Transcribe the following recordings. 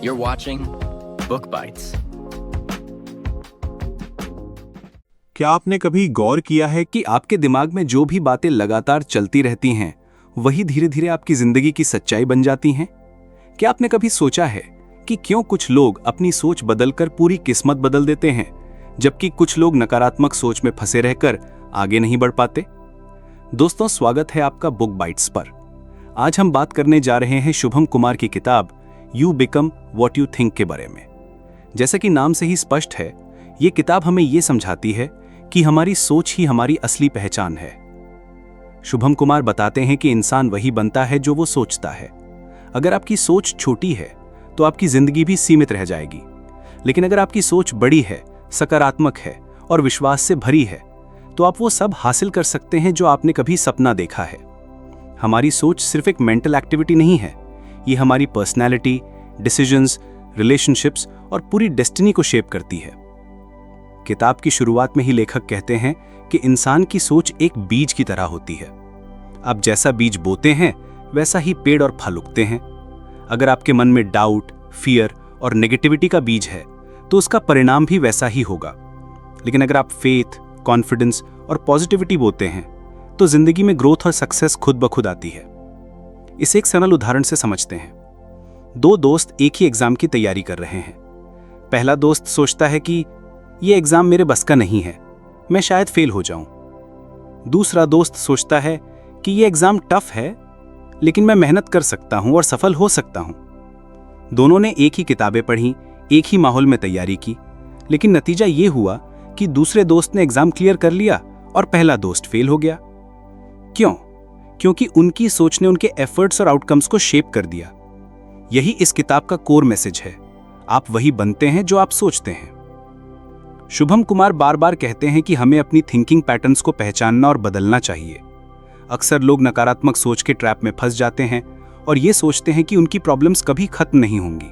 You're watching Book Bites. क्या आपने कभी गौर किया है कि आपके दिमाग में जो भी बातें लगातार चलती रहती हैं, वही धीरे धीरे आपकी जिंदगी की सच्चाई बन जाती हैं? क्या आपने कभी सोचा है कि क्यों कुछ लोग अपनी सोच बदलकर पूरी किस्मत बदल देते हैं, जबकि कुछ लोग नकारात्मक सोच में फंसे रहकर आगे नहीं बढ़ पाते? दोस्तों, स्वागत है आपका बुक बाइट्स पर। आज हम बात करने जा रहे हैं शुभम कुमार की किताब you become what you think के बारे में। जैसा कि नाम से ही स्पष्ट है, ये किताब हमें ये समझाती है कि हमारी सोच ही हमारी असली पहचान है। शुभम कुमार बताते हैं कि इंसान वही बनता है जो वो सोचता है। अगर आपकी सोच छोटी है तो आपकी जिंदगी भी सीमित रह जाएगी, लेकिन अगर आपकी सोच बड़ी है, सकारात्मक है और विश्वास से भरी है, तो आप वो सब हासिल कर सकते हैं जो आपने कभी सपना देखा है। हमारी सोच सिर्फ एक मेंटल एक्टिविटी नहीं है, ये हमारी पर्सनैलिटी, डिसीजंस, रिलेशनशिप्स और पूरी डेस्टिनी को शेप करती है। किताब की शुरुआत में ही लेखक कहते हैं कि इंसान की सोच एक बीज की तरह होती है। आप जैसा बीज बोते हैं, वैसा ही पेड़ और फल उगते हैं। अगर आपके मन में डाउट, फियर और नेगेटिविटी का बीज है, तो उसका परिणाम भी वैसा ही होगा। लेकिन अगर आप फेथ, कॉन्फिडेंस और पॉजिटिविटी बोते हैं, तो जिंदगी में ग्रोथ और सक्सेस खुद ब खुद आती है। इसे एक सरल उदाहरण से समझते हैं। दो दोस्त एक ही एग्जाम की तैयारी कर रहे हैं। पहला दोस्त सोचता है कि यह एग्जाम मेरे बस का नहीं है, मैं शायद फेल हो जाऊं। दूसरा दोस्त सोचता है कि यह एग्जाम टफ है, लेकिन मैं मेहनत कर सकता हूं और सफल हो सकता हूं। दोनों ने एक ही किताबें पढ़ी, एक ही माहौल में तैयारी की, लेकिन नतीजा यह हुआ कि दूसरे दोस्त ने एग्जाम क्लियर कर लिया और पहला दोस्त फेल हो गया। क्यों? क्योंकि उनकी सोच ने उनके एफर्ट्स और आउटकम्स को शेप कर दिया। यही इस किताब का कोर मैसेज है। आप वही बनते हैं जो आप सोचते हैं। शुभम कुमार बार बार कहते हैं कि हमें अपनी थिंकिंग पैटर्न्स को पहचानना और बदलना चाहिए। अक्सर लोग नकारात्मक सोच के ट्रैप में फंस जाते हैं और ये सोचते हैं कि उनकी प्रॉब्लम्स कभी खत्म नहीं होंगी।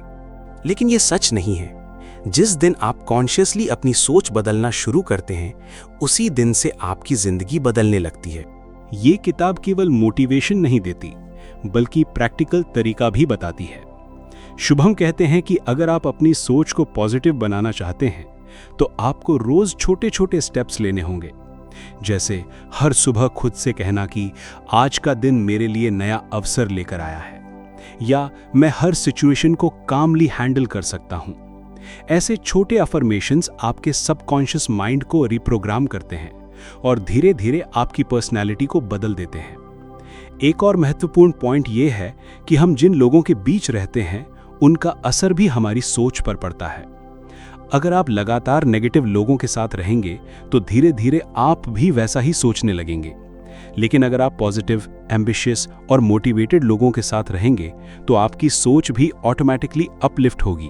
लेकिन ये सच नहीं है। जिस दिन आप कॉन्शियसली अपनी सोच बदलना शुरू करते हैं, उसी दिन से आपकी जिंदगी बदलने लगती है। ये किताब केवल मोटिवेशन नहीं देती, बल्कि प्रैक्टिकल तरीका भी बताती है। शुभम कहते हैं कि अगर आप अपनी सोच को पॉजिटिव बनाना चाहते हैं, तो आपको रोज छोटे छोटे स्टेप्स लेने होंगे। जैसे हर सुबह खुद से कहना कि आज का दिन मेरे लिए नया अवसर लेकर आया है, या मैं हर सिचुएशन को कामली हैंडल कर सकता हूं। ऐसे छोटे अफर्मेशंस आपके सबकॉन्शियस माइंड को रिप्रोग्राम करते हैं और धीरे धीरे आपकी पर्सनैलिटी को बदल देते हैं। एक और महत्वपूर्ण पॉइंट यह है कि हम जिन लोगों के बीच रहते हैं, उनका असर भी हमारी सोच पर पड़ता है। अगर आप लगातार नेगेटिव लोगों के साथ रहेंगे, तो धीरे धीरे आप भी वैसा ही सोचने लगेंगे। लेकिन अगर आप पॉजिटिव, एम्बिशियस और मोटिवेटेड लोगों के साथ रहेंगे, तो आपकी सोच भी ऑटोमेटिकली अपलिफ्ट होगी।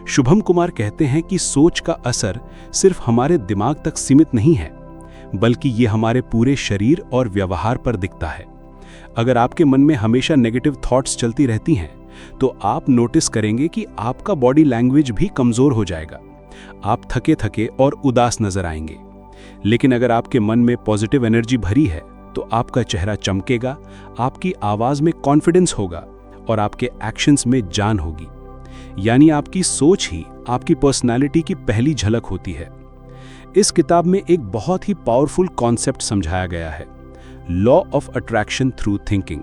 शुभम कुमार कहते हैं कि सोच का असर सिर्फ हमारे दिमाग तक सीमित नहीं है, बल्कि ये हमारे पूरे शरीर और व्यवहार पर दिखता है। अगर आपके मन में हमेशा नेगेटिव थॉट्स चलती रहती हैं, तो आप नोटिस करेंगे कि आपका बॉडी लैंग्वेज भी कमजोर हो जाएगा। आप थके थके और उदास नजर आएंगे। लेकिन अगर आपके मन में पॉजिटिव एनर्जी भरी है, तो आपका चेहरा चमकेगा, आपकी आवाज में कॉन्फिडेंस होगा और आपके एक्शंस में जान होगी। यानी आपकी सोच ही आपकी पर्सनालिटी की पहली झलक होती है। इस किताब में एक बहुत ही पावरफुल कॉन्सेप्ट समझाया गया है, law of attraction through thinking.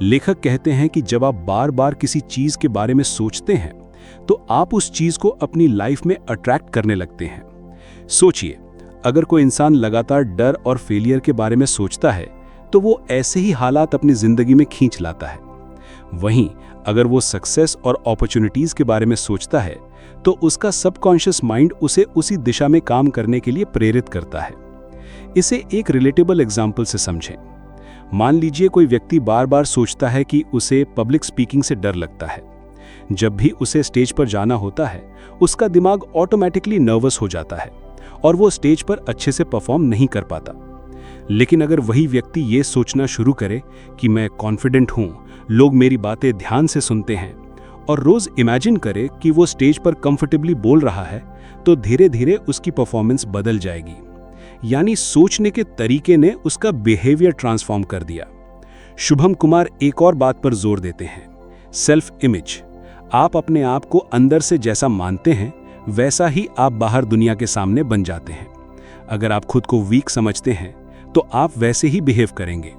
लेखक कहते हैं कि जब आप बार बार किसी चीज के बारे में सोचते हैं, तो आप उस चीज को अपनी लाइफ में अट्रैक्ट करने लगते हैं। सोचिए, अगर कोई इंसान लगातार डर और फेलियर के बारे में सोचता है, तो वो ऐसे ही हालात अपनी जिंदगी में खींच लाता है। वहीं अगर वो सक्सेस और अपॉर्चुनिटीज के बारे में सोचता है, तो उसका सबकॉन्शियस माइंड उसे उसी दिशा में काम करने के लिए प्रेरित करता है। इसे एक रिलेटेबल एग्जाम्पल से समझें। मान लीजिए कोई व्यक्ति बार बार सोचता है कि उसे पब्लिक स्पीकिंग से डर लगता है। जब भी उसे स्टेज पर जाना होता है, उसका दिमाग ऑटोमेटिकली नर्वस हो जाता है और वो स्टेज पर अच्छे से परफॉर्म नहीं कर पाता। लेकिन अगर वही व्यक्ति ये सोचना शुरू करे कि मैं कॉन्फिडेंट हूँ, लोग मेरी बातें ध्यान से सुनते हैं, और रोज इमेजिन करे कि वो स्टेज पर कंफर्टेबली बोल रहा है, तो धीरे धीरे उसकी परफॉर्मेंस बदल जाएगी। यानी सोचने के तरीके ने उसका बिहेवियर ट्रांसफॉर्म कर दिया। शुभम कुमार एक और बात पर जोर देते हैं, सेल्फ इमेज। आप अपने आप को अंदर से जैसा मानते हैं वैसा ही आप बाहर दुनिया के सामने बन जाते हैं। अगर आप खुद को वीक समझते हैं तो आप वैसे ही बिहेव करेंगे।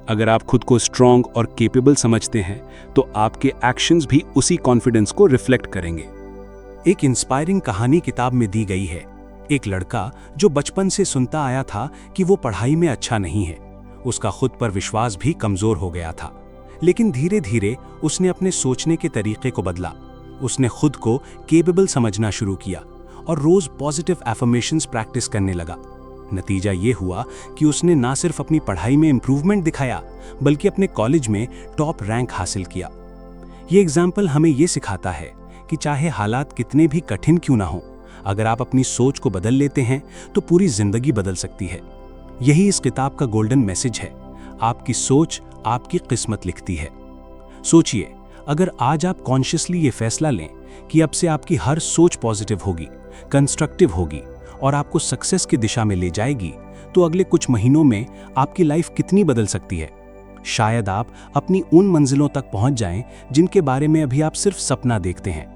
अगर आप खुद को स्ट्रांग और केपेबल समझते हैं तो आपके एक्शंस भी उसी कॉन्फिडेंस को रिफ्लेक्ट करेंगे। एक इंस्पायरिंग कहानी किताब में दी गई है। एक लड़का जो बचपन से सुनता आया था कि वो पढ़ाई में अच्छा नहीं है, उसका खुद पर विश्वास भी कमजोर हो गया था। लेकिन धीरे धीरे उसने अपने सोचने के तरीके को बदला। उसने खुद को केपेबल समझना शुरू किया और रोज पॉजिटिव एफर्मेशंस प्रैक्टिस करने लगा। नतीजा ये हुआ कि उसने ना सिर्फ अपनी पढ़ाई में इंप्रूवमेंट दिखाया बल्कि अपने कॉलेज में टॉप रैंक हासिल किया। ये एग्जाम्पल हमें ये सिखाता है कि चाहे हालात कितने भी कठिन क्यों ना हो, अगर आप अपनी सोच को बदल लेते हैं तो पूरी जिंदगी बदल सकती है। यही इस किताब का गोल्डन मैसेज है। आपकी सोच आपकी किस्मत लिखती है। सोचिए, अगर आज आप कॉन्शियसली ये फैसला लें कि अब से आपकी हर सोच पॉजिटिव होगी, कंस्ट्रक्टिव होगी और आपको सक्सेस की दिशा में ले जाएगी, तो अगले कुछ महीनों में आपकी लाइफ कितनी बदल सकती है। शायद आप अपनी उन मंजिलों तक पहुंच जाएं जिनके बारे में अभी आप सिर्फ सपना देखते हैं।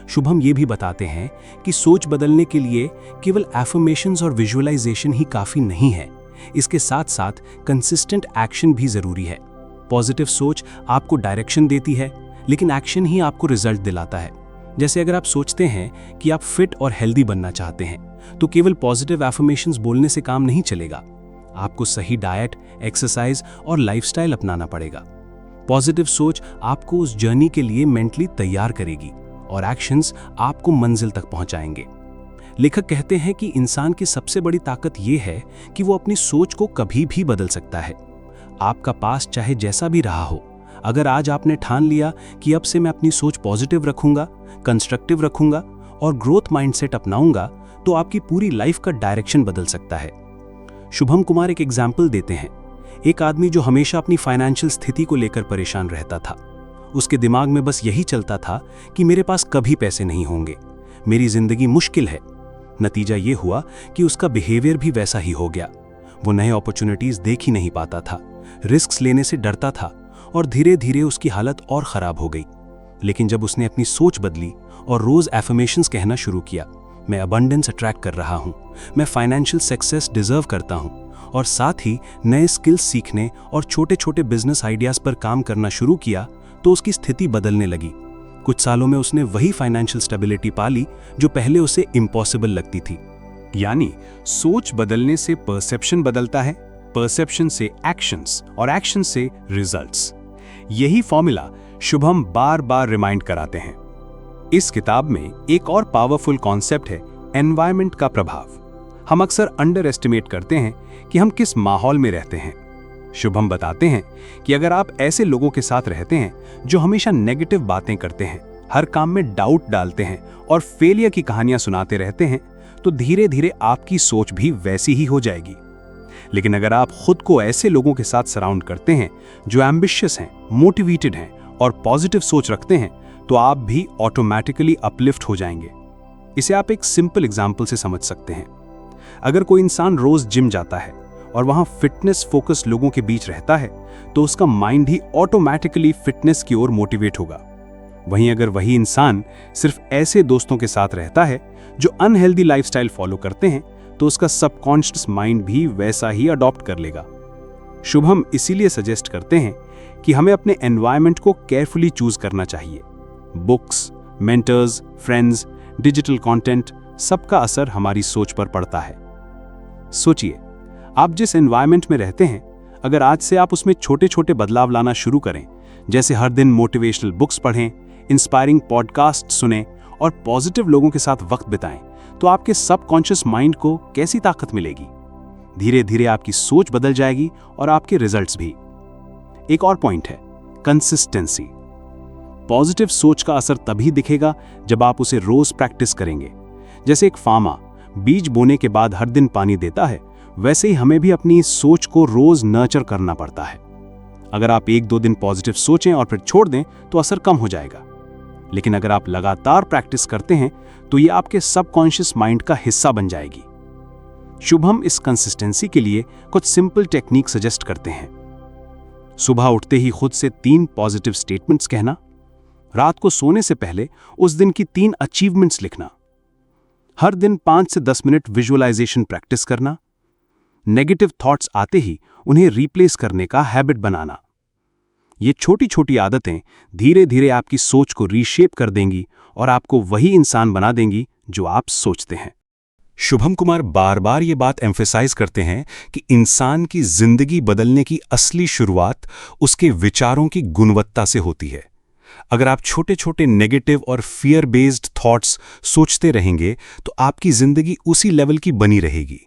शुभम ये भी बताते हैं कि सोच बदलने के लिए केवल एफर्मेशंस और विजुअलाइजेशन ही काफी नहीं है, इसके साथ साथ कंसिस्टेंट एक्शन भी जरूरी है। पॉजिटिव सोच आपको डायरेक्शन देती है, लेकिन एक्शन ही आपको रिजल्ट दिलाता है। जैसे अगर आप सोचते हैं कि आप फिट और हेल्दी बनना चाहते हैं, तो केवल पॉजिटिव एफर्मेशंस बोलने से काम नहीं चलेगा। आपको सही डाइट, एक्सरसाइज और लाइफस्टाइल अपनाना पड़ेगा। पॉजिटिव सोच आपको उस जर्नी के लिए मेंटली तैयार करेगी और एक्शंस आपको मंजिल तक पहुंचाएंगे। लेखक कहते हैं कि इंसान की सबसे बड़ी ताकत यह है कि वो अपनी सोच को कभी भी बदल सकता है। आपका पास्ट चाहे जैसा भी रहा हो, अगर आज आपने ठान लिया कि अब से मैं अपनी सोच पॉजिटिव रखूंगा, कंस्ट्रक्टिव रखूंगा और ग्रोथ माइंडसेट अपनाऊंगा, तो आपकी पूरी लाइफ का डायरेक्शन बदल सकता है। शुभम कुमार एक एग्जाम्पल देते हैं। एक आदमी जो हमेशा अपनी फाइनेंशियल स्थिति को लेकर परेशान रहता था। उसके दिमाग में बस यही चलता था कि मेरे पास कभी पैसे नहीं होंगे, मेरी जिंदगी मुश्किल है। नतीजा ये हुआ कि उसका बिहेवियर भी वैसा ही हो गया। वो नए अपॉर्चुनिटीज देख ही नहीं पाता था, रिस्क्स लेने से डरता था और धीरे धीरे उसकी हालत और खराब हो गई। लेकिन जब उसने अपनी सोच बदली और रोज एफर्मेशंस कहना शुरू किया, मैं अबंडेंस अट्रैक्ट कर रहा हूँ, मैं फाइनेंशियल सक्सेस डिजर्व करता हूँ, और साथ ही नए स्किल्स सीखने और छोटे छोटे बिजनेस आइडियाज पर काम करना शुरू किया, तो उसकी स्थिति बदलने लगी। कुछ सालों में उसने वही फाइनेंशियल स्टेबिलिटी पाली जो पहले उसे इम्पॉसिबल लगती थी। यानी सोच बदलने से परसेप्शन बदलता है, परसेप्शन से एक्शंस और एक्शन से रिजल्ट्स। यही फॉर्मूला शुभम बार बार रिमाइंड कराते हैं। इस किताब में एक और पावरफुल कॉन्सेप्ट है एनवायरनमेंट का प्रभाव। हम अक्सर अंडर एस्टिमेट करते हैं कि हम किस माहौल में रहते हैं। शुभम बताते हैं कि अगर आप ऐसे लोगों के साथ रहते हैं जो हमेशा नेगेटिव बातें करते हैं, हर काम में डाउट डालते हैं और फेलियर की कहानियां सुनाते रहते हैं, तो धीरे धीरे आपकी सोच भी वैसी ही हो जाएगी। लेकिन अगर आप खुद को ऐसे लोगों के साथ सराउंड करते हैं जो एम्बिशियस हैं, मोटिवेटेड हैं और पॉजिटिव सोच रखते हैं, तो आप भी ऑटोमेटिकली अपलिफ्ट हो जाएंगे। इसे आप एक सिंपल एग्जाम्पल से समझ सकते हैं। अगर कोई इंसान रोज जिम जाता है और वहां फिटनेस फोकस लोगों के बीच रहता है, तो उसका माइंड ही ऑटोमेटिकली फिटनेस की ओर मोटिवेट होगा। वहीं अगर वही इंसान सिर्फ ऐसे दोस्तों के साथ रहता है जो अनहेल्दी लाइफस्टाइल फॉलो करते हैं, तो उसका सबकॉन्शियस माइंड भी वैसा ही अडॉप्ट कर लेगा। शुभम इसीलिए सजेस्ट करते हैं कि हमें अपने एनवायरनमेंट को केयरफुली चूज करना चाहिए। Books, mentors, friends, digital content, सबका असर हमारी सोच पर पड़ता है। सोचिए, आप जिस एनवायरनमेंट में रहते हैं, अगर आज से आप उसमें छोटे छोटे बदलाव लाना शुरू करें, जैसे हर दिन मोटिवेशनल बुक्स पढ़ें, इंस्पायरिंग पॉडकास्ट सुनें और पॉजिटिव लोगों के साथ वक्त बिताएं, तो आपके सबकॉन्शियस माइंड को कैसी ताकत मिलेगी। धीरे धीरे आपकी सोच बदल जाएगी और आपके रिजल्ट्स भी। एक और पॉइंट है कंसिस्टेंसी। पॉजिटिव सोच का असर तभी दिखेगा जब आप उसे रोज प्रैक्टिस करेंगे। जैसे एक फार्मर बीज बोने के बाद हर दिन पानी देता है, वैसे ही हमें भी अपनी सोच को रोज नर्चर करना पड़ता है। अगर आप 1-2 दिन पॉजिटिव सोचें और फिर छोड़ दें, तो असर कम हो जाएगा। लेकिन अगर आप लगातार प्रैक्टिस करते हैं, तो ये आपके सबकॉन्शियस माइंड का हिस्सा बन जाएगी। शुभम इस कंसिस्टेंसी के लिए कुछ सिंपल टेक्निक सजेस्ट करते हैं। सुबह उठते ही खुद से 3 पॉजिटिव स्टेटमेंट्स कहना, रात को सोने से पहले उस दिन की 3 अचीवमेंट्स लिखना, हर दिन 5 से 10 मिनट विजुअलाइजेशन प्रैक्टिस करना, नेगेटिव थॉट्स आते ही उन्हें रिप्लेस करने का हैबिट बनाना। ये छोटी छोटी आदतें धीरे धीरे आपकी सोच को रीशेप कर देंगी और आपको वही इंसान बना देंगी जो आप सोचते हैं। शुभम कुमार बार बार ये बात एम्फेसाइज करते हैं कि इंसान की जिंदगी बदलने की असली शुरुआत उसके विचारों की गुणवत्ता से होती है। अगर आप छोटे छोटे नेगेटिव और फियर बेस्ड थॉट्स सोचते रहेंगे तो आपकी जिंदगी उसी लेवल की बनी रहेगी।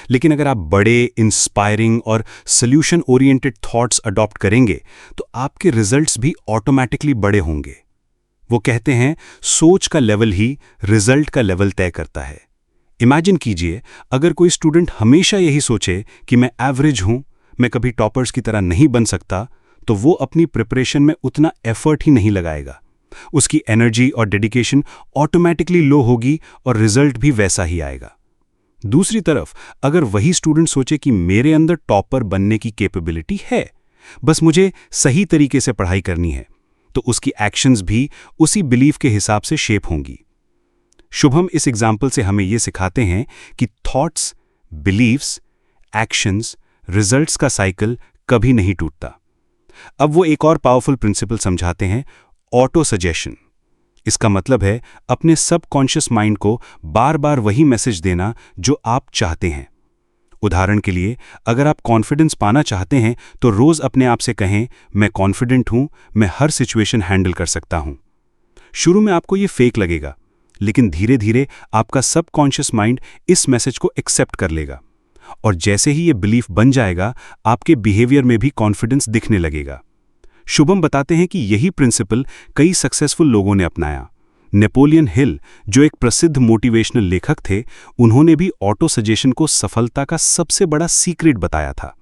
लेकिन अगर आप बड़े, इंस्पायरिंग और सॉल्यूशन ओरिएंटेड थॉट्स अडॉप्ट करेंगे तो आपके रिजल्ट्स भी ऑटोमेटिकली बड़े होंगे। वो कहते हैं, सोच का लेवल ही रिजल्ट का लेवल तय करता है। इमेजिन कीजिए, अगर कोई स्टूडेंट हमेशा यही सोचे कि मैं एवरेज हूं, मैं कभी टॉपर्स की तरह नहीं बन सकता, तो वो अपनी प्रिपरेशन में उतना एफर्ट ही नहीं लगाएगा। उसकी एनर्जी और डेडिकेशन ऑटोमेटिकली लो होगी और रिजल्ट भी वैसा ही आएगा। दूसरी तरफ अगर वही स्टूडेंट सोचे कि मेरे अंदर टॉपर बनने की कैपेबिलिटी है, बस मुझे सही तरीके से पढ़ाई करनी है, तो उसकी एक्शंस भी उसी बिलीफ के हिसाब से शेप होंगी। शुभम इस एग्जाम्पल से हमें यह सिखाते हैं कि थॉट्स, बिलीव्स, एक्शंस, रिजल्ट्स का साइकिल कभी नहीं टूटता। अब वो एक और पावरफुल प्रिंसिपल समझाते हैं, ऑटो सजेशन। इसका मतलब है अपने सबकॉन्शियस माइंड को बार बार वही मैसेज देना जो आप चाहते हैं। उदाहरण के लिए, अगर आप कॉन्फिडेंस पाना चाहते हैं तो रोज अपने आप से कहें, मैं कॉन्फिडेंट हूं, मैं हर सिचुएशन हैंडल कर सकता हूं। शुरू में आपको ये फेक लगेगा, लेकिन धीरे धीरे आपका सबकॉन्शियस माइंड इस मैसेज को एक्सेप्ट कर लेगा और जैसे ही ये बिलीफ बन जाएगा, आपके बिहेवियर में भी कॉन्फिडेंस दिखने लगेगा। शुभम बताते हैं कि यही प्रिंसिपल कई सक्सेसफुल लोगों ने अपनाया। नेपोलियन हिल, जो एक प्रसिद्ध मोटिवेशनल लेखक थे, उन्होंने भी ऑटो सजेशन को सफलता का सबसे बड़ा सीक्रेट बताया था।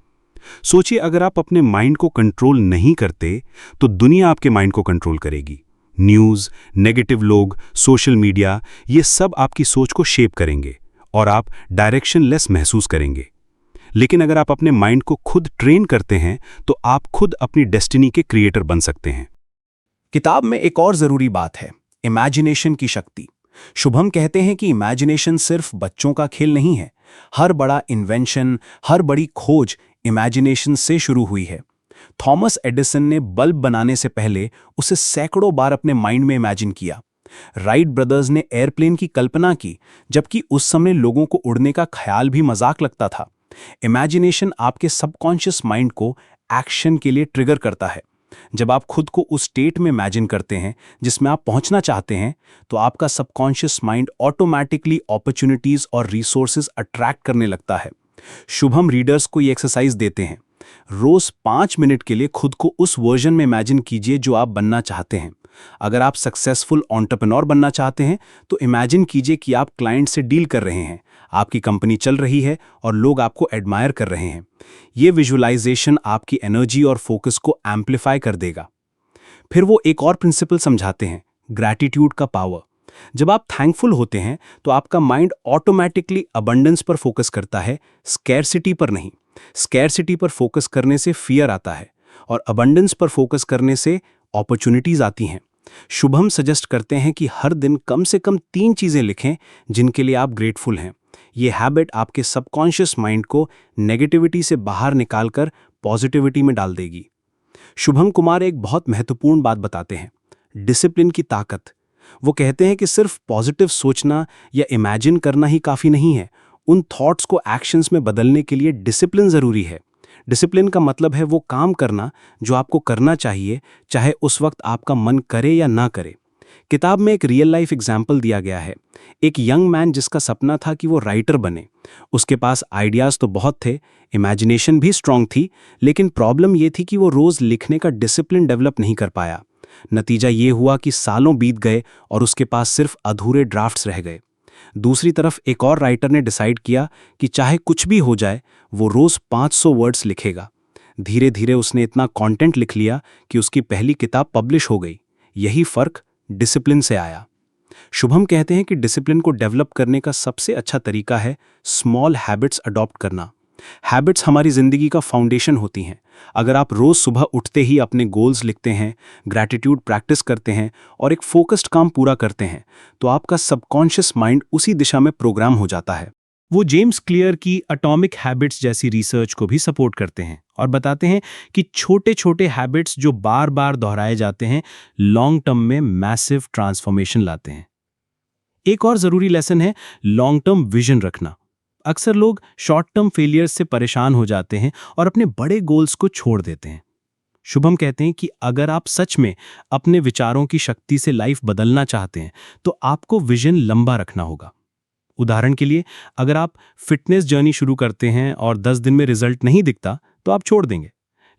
सोचिए, अगर आप अपने माइंड को कंट्रोल नहीं करते तो दुनिया आपके माइंड को कंट्रोल करेगी। न्यूज़, नेगेटिव लोग, सोशल मीडिया, ये सब आपकी सोच को शेप करेंगे और आप डायरेक्शनलेस महसूस करेंगे। लेकिन अगर आप अपने माइंड को खुद ट्रेन करते हैं तो आप खुद अपनी डेस्टिनी के क्रिएटर बन सकते हैं। किताब में एक और जरूरी बात है, इमेजिनेशन की शक्ति। शुभम कहते हैं कि इमेजिनेशन सिर्फ बच्चों का खेल नहीं है। हर बड़ा इन्वेंशन, हर बड़ी खोज इमेजिनेशन से शुरू हुई है। थॉमस एडिसन ने बल्ब बनाने से पहले उसे सैकड़ों बार अपने माइंड में इमेजिन किया। राइट ब्रदर्स ने एयरप्लेन की कल्पना की, जबकि उस समय लोगों को उड़ने का ख्याल भी मजाक लगता था। इमेजिनेशन आपके सबकॉन्शियस माइंड को एक्शन के लिए ट्रिगर करता है। जब आप खुद को उस स्टेट में इमेजिन करते हैं जिसमें आप पहुंचना चाहते हैं, तो आपका सबकॉन्शियस माइंड ऑटोमेटिकली अपॉर्चुनिटीज और रिसोर्सेज अट्रैक्ट करने लगता है। शुभम रीडर्स को ये एक्सरसाइज देते हैं, रोज 5 मिनट के लिए खुद को उस वर्जन में इमेजिन कीजिए जो आप बनना चाहते हैं। अगर आप सक्सेसफुल एंटरप्रेन्योर बनना चाहते हैं तो इमेजिन कीजिए कि आप क्लाइंट से डील कर रहे हैं, आपकी कंपनी चल रही है और लोग आपको एडमायर कर रहे हैं। ये विजुअलाइजेशन आपकी एनर्जी और फोकस को एम्पलीफाई कर देगा। फिर वो एक और प्रिंसिपल समझाते हैं, ग्रैटिट्यूड का पावर। जब आप थैंकफुल होते हैं तो आपका माइंड ऑटोमेटिकली अबंडेंस पर फोकस करता है, स्कैरसिटी पर नहीं। स्कैरसिटी पर फोकस करने से फियर आता है और अबंडेंस पर फोकस करने से अपॉर्चुनिटीज आती हैं। शुभम सजेस्ट करते हैं कि हर दिन कम से कम 3 चीजें लिखें जिनके लिए आप ग्रेटफुल हैं। ये हैबिट आपके सबकॉन्शियस माइंड को नेगेटिविटी से बाहर निकालकर पॉजिटिविटी में डाल देगी। शुभम कुमार एक बहुत महत्वपूर्ण बात बताते हैं, डिसिप्लिन की ताकत। वो कहते हैं कि सिर्फ पॉजिटिव सोचना या इमेजिन करना ही काफ़ी नहीं है। उन थॉट्स को एक्शंस में बदलने के लिए डिसिप्लिन ज़रूरी है। डिसिप्लिन का मतलब है वो काम करना जो आपको करना चाहिए, चाहे उस वक्त आपका मन करे या ना करे। किताब में एक रियल लाइफ एग्जाम्पल दिया गया है, एक यंग मैन जिसका सपना था कि वो राइटर बने। उसके पास आइडियाज़ तो बहुत थे, इमेजिनेशन भी स्ट्रांग थी, लेकिन प्रॉब्लम ये थी कि वो रोज़ लिखने का डिसिप्लिन डेवलप नहीं कर पाया। नतीजा ये हुआ कि सालों बीत गए और उसके पास सिर्फ अधूरे ड्राफ्ट्स रह गए। दूसरी तरफ एक और राइटर ने डिसाइड किया कि चाहे कुछ भी हो जाए वो रोज़ 500 वर्ड्स लिखेगा। धीरे धीरे उसने इतना कंटेंट लिख लिया कि उसकी पहली किताब पब्लिश हो गई। यही फ़र्क डिसिप्लिन से आया। शुभम कहते हैं कि डिसिप्लिन को डेवलप करने का सबसे अच्छा तरीका है स्मॉल हैबिट्स अडॉप्ट करना। हैबिट्स हमारी ज़िंदगी का फाउंडेशन होती हैं। अगर आप रोज़ सुबह उठते ही अपने गोल्स लिखते हैं, ग्रैटिट्यूड प्रैक्टिस करते हैं और एक फोकस्ड काम पूरा करते हैं, तो आपका सबकॉन्शियस माइंड उसी दिशा में प्रोग्राम हो जाता है। वो जेम्स क्लियर की एटॉमिक हैबिट्स जैसी रिसर्च को भी सपोर्ट करते हैं और बताते हैं कि छोटे छोटे हैबिट्स जो बार बार दोहराए जाते हैं, लॉन्ग टर्म में मैसिव ट्रांसफॉर्मेशन लाते हैं। एक और ज़रूरी लेसन है लॉन्ग टर्म विजन रखना। अक्सर लोग शॉर्ट टर्म फेलियर्स से परेशान हो जाते हैं और अपने बड़े गोल्स को छोड़ देते हैं। शुभम कहते हैं कि अगर आप सच में अपने विचारों की शक्ति से लाइफ बदलना चाहते हैं, तो आपको विजन लंबा रखना होगा। उदाहरण के लिए, अगर आप फिटनेस जर्नी शुरू करते हैं और 10 दिन में रिजल्ट नहीं दिखता, तो आप छोड़ देंगे।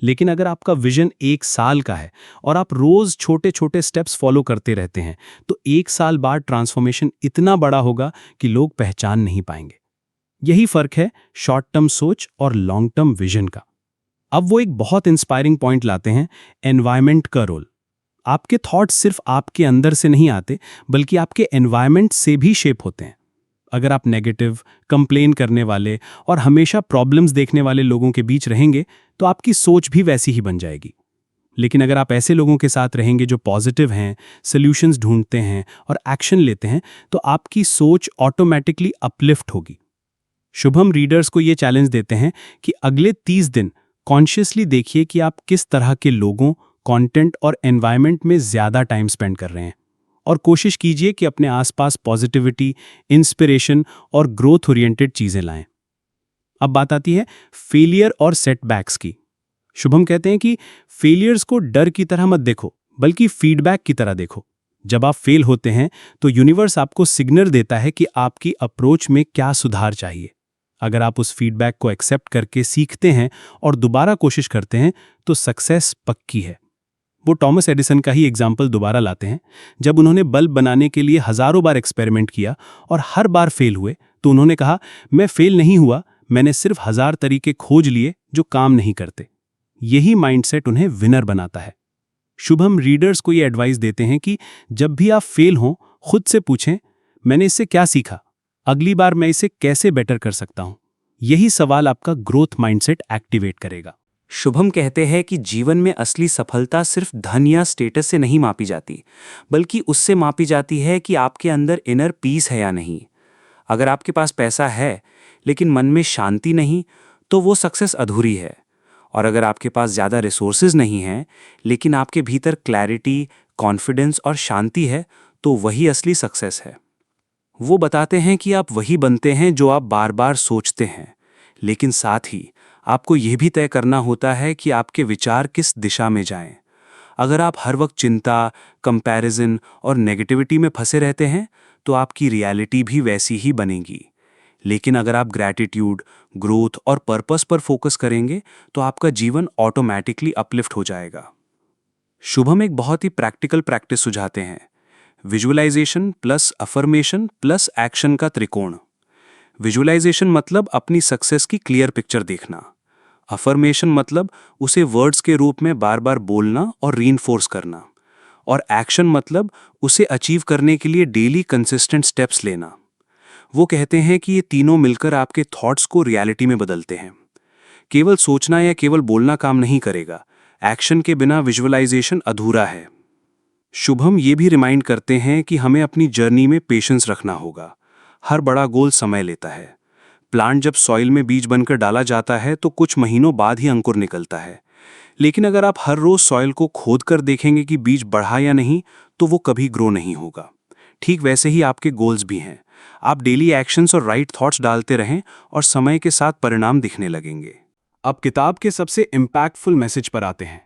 लेकिन अगर आपका विजन 1 साल का है और आप रोज छोटे छोटे स्टेप्स फॉलो करते रहते हैं, तो 1 साल बाद ट्रांसफॉर्मेशन इतना बड़ा होगा कि लोग पहचान नहीं पाएंगे। यही फर्क है शॉर्ट टर्म सोच और लॉन्ग टर्म विजन का। अब वो एक बहुत इंस्पायरिंग पॉइंट लाते हैं, एनवायरनमेंट का रोल। आपके थॉट्स सिर्फ आपके अंदर से नहीं आते, बल्कि आपके एनवायरनमेंट से भी शेप होते हैं। अगर आप नेगेटिव, कंप्लेन करने वाले और हमेशा प्रॉब्लम्स देखने वाले लोगों के बीच रहेंगे, तो आपकी सोच भी वैसी ही बन जाएगी। लेकिन अगर आप ऐसे लोगों के साथ रहेंगे जो पॉजिटिव हैं, सॉल्यूशंस ढूंढते हैं और एक्शन लेते हैं, तो आपकी सोच ऑटोमेटिकली अपलिफ्ट होगी। शुभम रीडर्स को ये चैलेंज देते हैं कि अगले 30 दिन कॉन्शियसली देखिए कि आप किस तरह के लोगों, कंटेंट और एनवायरनमेंट में ज़्यादा टाइम स्पेंड कर रहे हैं, और कोशिश कीजिए कि अपने आसपास पॉजिटिविटी, इंस्पिरेशन और ग्रोथ ओरिएंटेड चीज़ें लाएं। अब बात आती है फेलियर और सेटबैक्स की। शुभम कहते हैं कि फेलियर्स को डर की तरह मत देखो, बल्कि फीडबैक की तरह देखो। जब आप फेल होते हैं, तो यूनिवर्स आपको सिग्नल देता है कि आपकी अप्रोच में क्या सुधार चाहिए। अगर आप उस फीडबैक को एक्सेप्ट करके सीखते हैं और दोबारा कोशिश करते हैं, तो सक्सेस पक्की है। वो टॉमस एडिसन का ही एग्जाम्पल दोबारा लाते हैं। जब उन्होंने बल्ब बनाने के लिए हजारों बार एक्सपेरिमेंट किया और हर बार फेल हुए, तो उन्होंने कहा, मैं फेल नहीं हुआ, मैंने सिर्फ 1000 तरीके खोज लिए जो काम नहीं करते। यही माइंडसेट उन्हें विनर बनाता है। शुभम रीडर्स को ये एडवाइस देते हैं कि जब भी आप फेल हों, खुद से पूछें, मैंने इससे क्या सीखा, अगली बार मैं इसे कैसे बेटर कर सकता हूं। यही सवाल आपका ग्रोथ माइंडसेट एक्टिवेट करेगा। शुभम कहते हैं कि जीवन में असली सफलता सिर्फ धन या स्टेटस से नहीं मापी जाती, बल्कि उससे मापी जाती है कि आपके अंदर इनर पीस है या नहीं। अगर आपके पास पैसा है लेकिन मन में शांति नहीं, तो वो सक्सेस अधूरी है। और अगर आपके पास ज़्यादा रिसोर्सेज नहीं हैं लेकिन आपके भीतर क्लैरिटी, कॉन्फिडेंस और शांति है, तो वही असली सक्सेस है। वो बताते हैं कि आप वही बनते हैं जो आप बार बार सोचते हैं, लेकिन साथ ही आपको यह भी तय करना होता है कि आपके विचार किस दिशा में जाएं। अगर आप हर वक्त चिंता, कंपैरिजन और नेगेटिविटी में फंसे रहते हैं, तो आपकी रियलिटी भी वैसी ही बनेगी। लेकिन अगर आप ग्रैटिट्यूड, ग्रोथ और पर्पस पर फोकस करेंगे, तो आपका जीवन ऑटोमेटिकली अपलिफ्ट हो जाएगा। शुभम एक बहुत ही प्रैक्टिकल प्रैक्टिस सुझाते हैं, visualisation plus affirmation plus action का त्रिकोण। विजुअलाइजेशन मतलब अपनी सक्सेस की क्लियर पिक्चर देखना। अफर्मेशन मतलब उसे वर्ड्स के रूप में बार बार बोलना और रीइंफोर्स करना। और एक्शन मतलब उसे अचीव करने के लिए डेली कंसिस्टेंट स्टेप्स लेना। वो कहते हैं कि ये तीनों मिलकर आपके थॉट्स को रियलिटी में बदलते हैं। केवल सोचना या केवल बोलना काम नहीं करेगा, एक्शन के बिना विजुअलाइजेशन अधूरा है। शुभम ये भी रिमाइंड करते हैं कि हमें अपनी जर्नी में पेशेंस रखना होगा। हर बड़ा गोल समय लेता है। प्लांट जब सॉइल में बीज बनकर डाला जाता है, तो कुछ महीनों बाद ही अंकुर निकलता है। लेकिन अगर आप हर रोज सॉइल को खोद कर देखेंगे कि बीज बढ़ा या नहीं, तो वो कभी ग्रो नहीं होगा। ठीक वैसे ही आपके गोल्स भी हैं। आप डेली एक्शंस और राइट थॉट्स डालते रहें और समय के साथ परिणाम दिखने लगेंगे। अब किताब के सबसे इम्पैक्टफुल मैसेज पर आते हैं।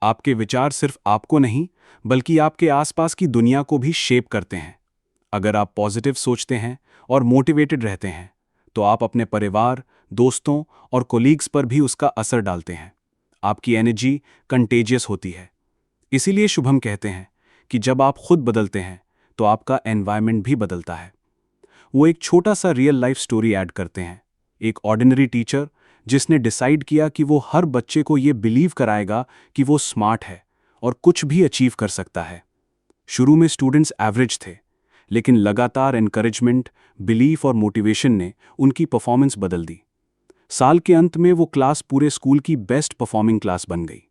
आपके विचार सिर्फ आपको नहीं, बल्कि आपके आसपास की दुनिया को भी शेप करते हैं। अगर आप पॉजिटिव सोचते हैं और मोटिवेटेड रहते हैं, तो आप अपने परिवार, दोस्तों और कोलीग्स पर भी उसका असर डालते हैं। आपकी एनर्जी कंटेजियस होती है। इसीलिए शुभम कहते हैं कि जब आप खुद बदलते हैं, तो आपका एनवायरनमेंट भी बदलता है। वो एक छोटा सा रियल लाइफ स्टोरी ऐड करते हैं। एक ऑर्डिनरी टीचर जिसने डिसाइड किया कि वो हर बच्चे को ये बिलीव कराएगा कि वो स्मार्ट है और कुछ भी अचीव कर सकता है। शुरू में स्टूडेंट्स एवरेज थे, लेकिन लगातार एनकरेजमेंट, बिलीफ और मोटिवेशन ने उनकी परफॉर्मेंस बदल दी। साल के अंत में वो क्लास पूरे स्कूल की बेस्ट परफॉर्मिंग क्लास बन गई।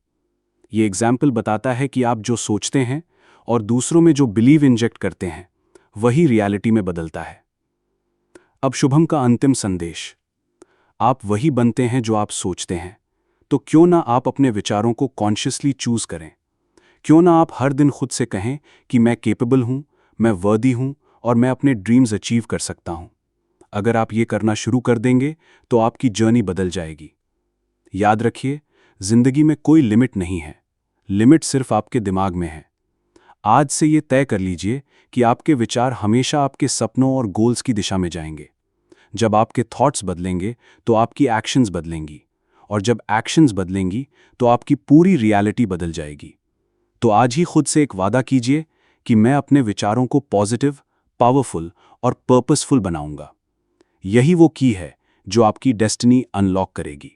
ये एग्जाम्पल बताता है कि आप जो सोचते हैं और दूसरों में जो बिलीव इंजेक्ट करते हैं वही रियलिटी में बदलता है। अब शुभम का अंतिम संदेश, आप वही बनते हैं जो आप सोचते हैं, तो क्यों ना आप अपने विचारों को कॉन्शियसली चूज करें। क्यों ना आप हर दिन खुद से कहें कि मैं केपेबल हूं, मैं वर्दी हूं और मैं अपने ड्रीम्स अचीव कर सकता हूं। अगर आप ये करना शुरू कर देंगे तो आपकी जर्नी बदल जाएगी। याद रखिए, जिंदगी में कोई लिमिट नहीं है, लिमिट सिर्फ आपके दिमाग में है। आज से ये तय कर लीजिए कि आपके विचार हमेशा आपके सपनों और गोल्स की दिशा में जाएंगे। जब आपके थॉट्स बदलेंगे तो आपकी एक्शंस बदलेंगी, और जब एक्शंस बदलेंगी तो आपकी पूरी रियलिटी बदल जाएगी। तो आज ही खुद से एक वादा कीजिए कि मैं अपने विचारों को पॉजिटिव, पावरफुल और पर्पसफुल बनाऊंगा। यही वो की है जो आपकी डेस्टिनी अनलॉक करेगी।